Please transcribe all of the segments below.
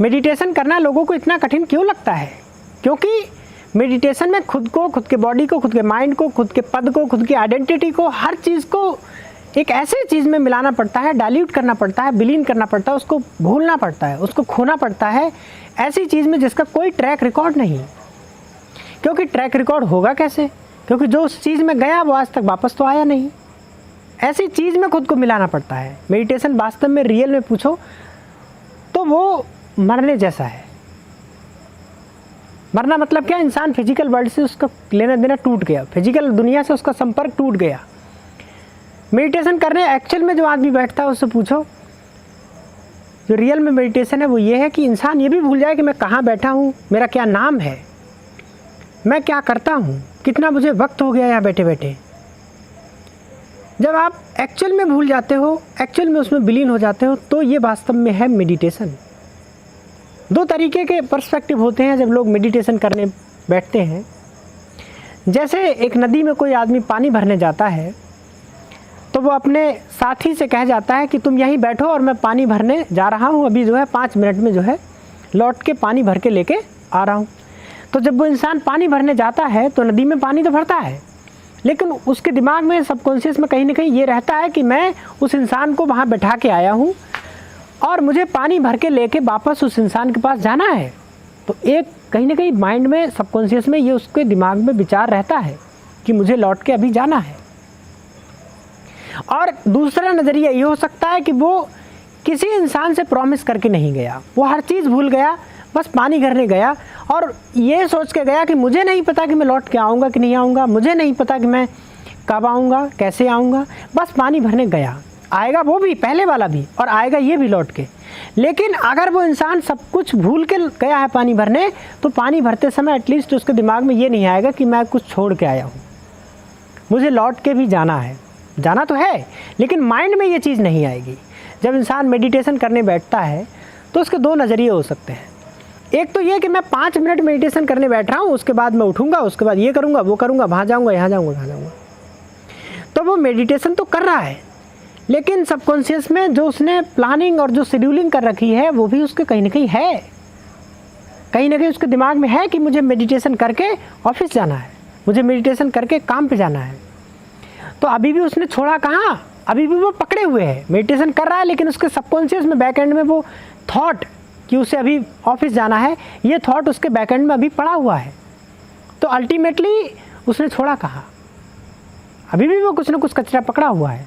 Meditation करना लोगों को इतना कठिन क्यों लगता है? क्योंकि मेडिटेशन में खुद को, खुद के बॉडी को, खुद के माइंड को, खुद के पद को, खुद की आइडेंटिटी को, हर चीज़ को एक ऐसे चीज़ में मिलाना पड़ता है, डाइल्यूट करना पड़ता है, विलीन करना पड़ता है, उसको भूलना पड़ता है, उसको खोना पड़ता है ऐसी चीज़ में जिसका कोई ट्रैक रिकॉर्ड नहीं। क्योंकि ट्रैक रिकॉर्ड होगा कैसे? क्योंकि जो उस चीज़ में गया वो आज तक वापस तो आया नहीं। ऐसी चीज़ में खुद को मिलाना पड़ता है। मेडिटेशन वास्तव में रियल में पूछो तो वो मरने जैसा है। मरना मतलब क्या? इंसान फिजिकल वर्ल्ड से उसका लेना देना टूट गया, फिजिकल दुनिया से उसका संपर्क टूट गया। मेडिटेशन करने एक्चुअल में जो आदमी बैठता है उससे पूछो, जो रियल में मेडिटेशन है वो ये है कि इंसान ये भी भूल जाए कि मैं कहाँ बैठा हूँ, मेरा क्या नाम है, मैं क्या करता हूँ, कितना मुझे वक्त हो गया यहाँ बैठे बैठे। जब आप एक्चुअल में भूल जाते हो, एक्चुअल में उसमें विलीन हो जाते हो, तो ये वास्तव में है मेडिटेशन। दो तरीके के पर्सपेक्टिव होते हैं जब लोग मेडिटेशन करने बैठते हैं। जैसे एक नदी में कोई आदमी पानी भरने जाता है तो वो अपने साथी से कह जाता है कि तुम यहीं बैठो और मैं पानी भरने जा रहा हूँ, अभी जो है 5 मिनट में जो है लौट के पानी भर के लेके आ रहा हूँ। तो जब वो इंसान पानी भरने जाता है तो नदी में पानी तो भरता है, लेकिन उसके दिमाग में, सबकॉन्शियस में कहीं ना कहीं ये रहता है कि मैं उस इंसान को वहाँ बैठा के आया हूँ और मुझे पानी भर के लेके वापस उस इंसान के पास जाना है। तो एक कहीं ना कहीं माइंड में, सबकॉन्शियस में ये उसके दिमाग में विचार रहता है कि मुझे लौट के अभी जाना है। और दूसरा नज़रिया ये हो सकता है कि वो किसी इंसान से प्रॉमिस करके नहीं गया, वो हर चीज़ भूल गया, बस पानी भरने गया और ये सोच के गया कि मुझे नहीं पता कि मैं लौट के आऊँगा कि नहीं आऊँगा, मुझे नहीं पता कि मैं कब आऊँगा, कैसे आऊँगा, बस पानी भरने गया। आएगा वो भी, पहले वाला भी, और आएगा ये भी लौट के। लेकिन अगर वो इंसान सब कुछ भूल के गया है पानी भरने, तो पानी भरते समय एटलीस्ट उसके दिमाग में ये नहीं आएगा कि मैं कुछ छोड़ के आया हूँ, मुझे लौट के भी जाना है। जाना तो है, लेकिन माइंड में ये चीज़ नहीं आएगी। जब इंसान मेडिटेशन करने बैठता है तो उसके दो नज़रिए हो सकते हैं। एक तो ये कि मैं 5 मिनट मेडिटेशन करने बैठ रहा हूँ, उसके बाद मैं उठूँगा, उसके बाद ये करूँगा, वो करूँगा, वहाँ जाऊँगा, यहाँ जाऊँगा, यहाँ जाऊँगा। तो वो मेडिटेशन तो कर रहा है, लेकिन सबकॉन्शियस में जो उसने प्लानिंग और जो शेड्यूलिंग कर रखी है वो भी उसके कहीं ना कहीं है, कहीं ना कहीं उसके दिमाग में है कि मुझे मेडिटेशन करके ऑफिस जाना है, मुझे मेडिटेशन करके काम पे जाना है। तो अभी भी उसने छोड़ा कहाँ? अभी भी वो पकड़े हुए है, मेडिटेशन कर रहा है, लेकिन उसके सबकॉन्शियस में बैक एंड में वो थॉट कि उसे अभी ऑफिस जाना है, ये थॉट उसके बैक एंड में अभी पड़ा हुआ है। तो अल्टीमेटली उसने छोड़ा कहाँ? अभी भी वो कुछ ना कुछ कचरा पकड़ा हुआ है।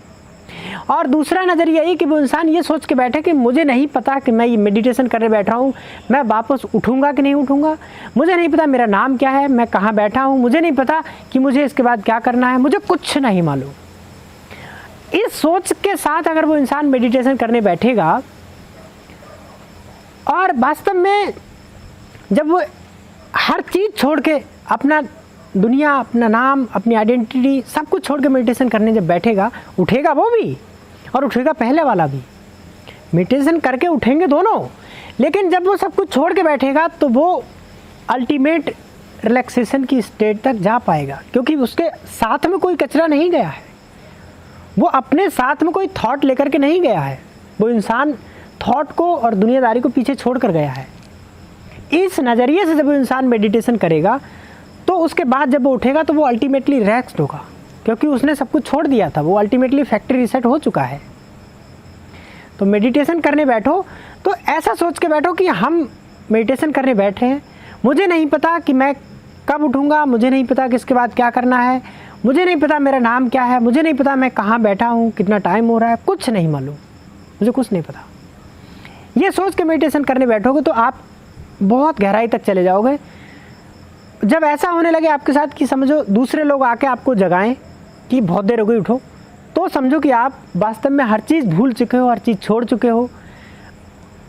और दूसरा नज़रिया ये कि वो इंसान ये सोच के बैठे कि मुझे नहीं पता कि मैं ये मेडिटेशन करने बैठा हूँ, मैं वापस उठूँगा कि नहीं उठूँगा, मुझे नहीं पता मेरा नाम क्या है, मैं कहाँ बैठा हूँ, मुझे नहीं पता कि मुझे इसके बाद क्या करना है, मुझे कुछ नहीं मालूम। इस सोच के साथ अगर वो इंसान मेडिटेशन करने बैठेगा और वास्तव में जब वो हर चीज़ छोड़ के, अपना दुनिया, अपना नाम, अपनी आइडेंटिटी सब कुछ छोड़ के मेडिटेशन करने जब बैठेगा, उठेगा वो भी और उठेगा पहले वाला भी, मेडिटेशन करके उठेंगे दोनों। लेकिन जब वो सब कुछ छोड़ के बैठेगा तो वो अल्टीमेट रिलैक्सेशन की स्टेट तक जा पाएगा, क्योंकि उसके साथ में कोई कचरा नहीं गया है, वो अपने साथ में कोई थॉट लेकर के नहीं गया है, वो इंसान थॉट को और दुनियादारी को पीछे छोड़ कर गया है। इस नज़रिए से जब वो इंसान मेडिटेशन करेगा तो उसके बाद जब वो उठेगा तो वो अल्टीमेटली रिलैक्स्ड होगा, क्योंकि उसने सब कुछ छोड़ दिया था, वो अल्टीमेटली फैक्ट्री रीसेट हो चुका है। तो मेडिटेशन करने बैठो तो ऐसा सोच के बैठो कि हम मेडिटेशन करने बैठ रहे हैं, मुझे नहीं पता कि मैं कब उठूँगा, मुझे नहीं पता कि इसके बाद क्या करना है, मुझे नहीं पता मेरा नाम क्या है, मुझे नहीं पता मैं कहाँ बैठा हूँ, कितना टाइम हो रहा है, कुछ नहीं मालूम, मुझे कुछ नहीं पता। ये सोच के मेडिटेशन करने बैठोगे तो आप बहुत गहराई तक चले जाओगे। जब ऐसा होने लगे आपके साथ कि समझो दूसरे लोग आके आपको जगाएं कि बहुत देर हो गई उठो, तो समझो कि आप वास्तव में हर चीज़ भूल चुके हो, हर चीज़ छोड़ चुके हो।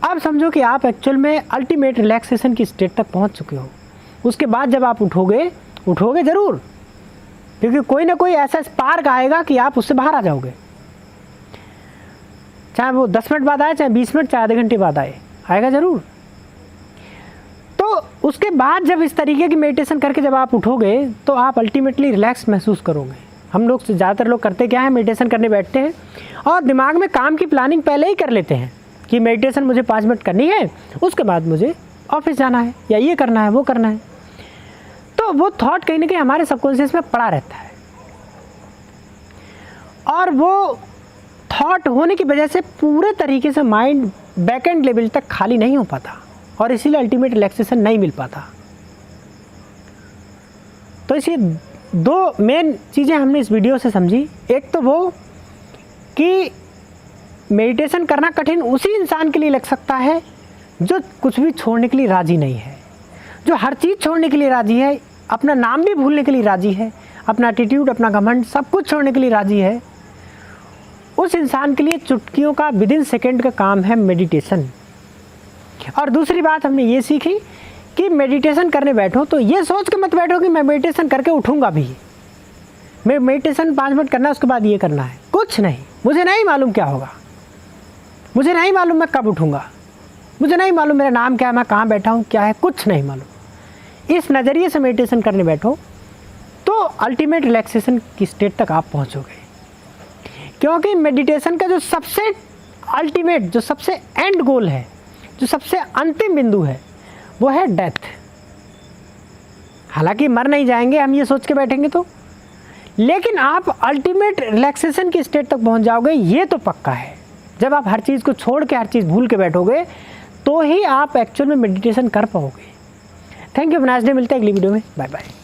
अब समझो कि आप एक्चुअल में अल्टीमेट रिलैक्सेशन की स्टेट तक पहुंच चुके हो। उसके बाद जब आप उठोगे ज़रूर, क्योंकि कोई ना कोई ऐसा स्पार्क आएगा कि आप उससे बाहर आ जाओगे, चाहे वो 10 मिनट बाद आए, चाहे 20 मिनट, चाहे आधे घंटे बाद आए, आएगा ज़रूर। तो उसके बाद जब इस तरीके की मेडिटेशन करके जब आप उठोगे तो आप अल्टीमेटली रिलैक्स महसूस करोगे। हम लोग ज़्यादातर लोग करते क्या है, मेडिटेशन करने बैठते हैं और दिमाग में काम की प्लानिंग पहले ही कर लेते हैं कि मेडिटेशन मुझे 5 मिनट करनी है, उसके बाद मुझे ऑफिस जाना है या ये करना है वो करना है। तो वो थॉट कहीं ना कहीं हमारे सबकॉन्शियस में पड़ा रहता है और वो थॉट होने की वजह से पूरे तरीके से माइंड बैक एंड लेवल तक खाली नहीं हो पाता और इसीलिए अल्टीमेट रिलैक्सेशन नहीं मिल पाता। तो इसी 2 मेन चीज़ें हमने इस वीडियो से समझी। एक तो वो कि मेडिटेशन करना कठिन उसी इंसान के लिए लग सकता है जो कुछ भी छोड़ने के लिए राज़ी नहीं है, जो हर चीज़ छोड़ने के लिए राज़ी है, अपना नाम भी भूलने के लिए राज़ी है, अपना एटीट्यूड, अपना घमंड सब कुछ छोड़ने के लिए राज़ी है। उस इंसान के लिए चुटकियों का विदिन सेकेंड का काम है मेडिटेशन। और दूसरी बात हमने ये सीखी कि मेडिटेशन करने बैठो तो ये सोच के मत बैठो कि मैं मेडिटेशन करके उठूँगा भी, मैं मेडिटेशन 5 मिनट करना है उसके बाद ये करना है। कुछ नहीं, मुझे नहीं मालूम क्या होगा, मुझे नहीं मालूम मैं कब उठूँगा, मुझे नहीं मालूम मेरा नाम क्या है, मैं कहाँ बैठा हूँ, क्या है, कुछ नहीं मालूम। इस नज़रिए से मेडिटेशन करने बैठो तो अल्टीमेट रिलैक्सेशन की स्टेट तक आप पहुँचोगे। क्योंकि मेडिटेशन का जो सबसे अल्टीमेट, जो सबसे एंड गोल है, जो सबसे अंतिम बिंदु है, वो है डेथ। हालांकि मर नहीं जाएंगे हम ये सोच के बैठेंगे तो, लेकिन आप अल्टीमेट रिलैक्सेशन की स्टेट तक पहुंच जाओगे, ये तो पक्का है। जब आप हर चीज़ को छोड़ के हर चीज़ भूल के बैठोगे तो ही आप एक्चुअल में मेडिटेशन कर पाओगे। थैंक यू, नाइस डे, मिलते हैं अगली वीडियो में, बाय बाय।